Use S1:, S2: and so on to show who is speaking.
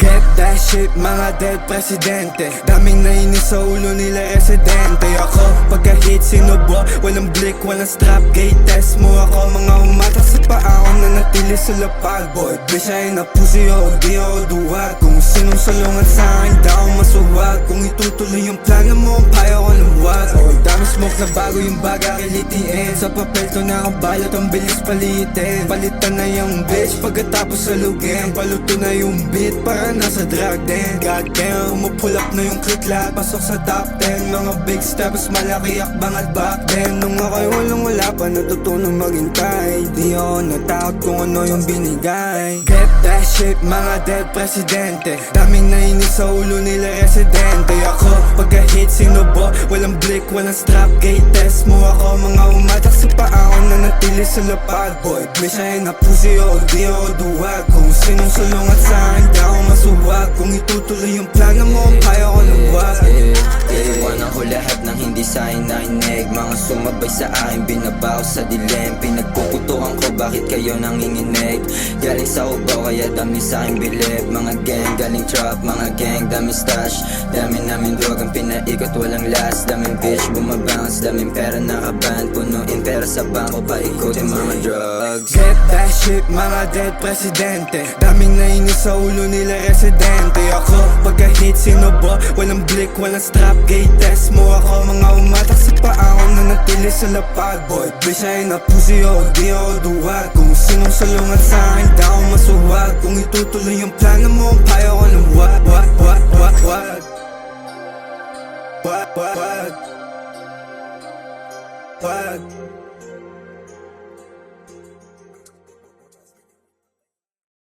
S1: Get that shit, mga dead presidente. Daming nainis sa ulo nila residente. Ako, pagka-hit sinubo, walang blick, walang strap. Gate test mo ako, mga umatak sa paa ko na natili sa lapag. Boy, bitch ay na pussy o di ako duwag. Kung sinong salungan sa akin, da ako masuwag. Kung itutuloy yung plano mo, payo ko ng wag. Oh, dami smoke na bago yung baga kilitiin. Sa papel to nakabalot, ang bilis palitin. Palitan na yung bitch, pagkatapos salugin. Paluto na yung beat, para nasa drug din. Goddamn, umupull up na yung click lahat, pasok sa top 10. Mga big steps, malaki akbang at back then. Nung ako'y walang wala pa, natutunang maghintay. Di ako natakot kung ano yung binigay. Get that shit, mga dead presidente. Daming nainis sa ulo nila residente. Ako, pagka-hit sinubo, walang blick, walang strap. Gate test mo ako, mga umatak sa paa ko na natili sa lapag. Boy, bitch ay na pussy o di ako duwag. Kung sinong sulungat sa akin, da ako masuwag. Kung itutuloy yung plano mo, payo ko ng wag.
S2: Iwanan ko lahat ng hindi sa'kin nainig. Mga sumabay sa akin, binabaw sa dilim. Pinagpuputukan ko, bakit kayo nanginginig? Galing sa ubaw, kaya dami sa'kin bilib. Mga gang, galing trap, mga gang, dami stash. Dami namin drug, ang pinaikot, walang last. Daming bitch, bumabounce, daming pera nakaban. Punuin pera sa bangko, paikutin mga drugs.
S1: Get that shit, mga dead presidente. Daming nainis sa ulo nila residente. Ako, pagka-hit sinubo, walang blick, walang strap. Gate test mo ako, mga umatak sa paa ko na natili sa lapag. Boy, bitch ay na pussy o di ako duwag. Kung sinong salungat sa akin, da ako masuwag. Kung itutuloy yung plano mo, payo ko ng wag. Wag, wag, wag, wag. Wag, wag, wag. Wag.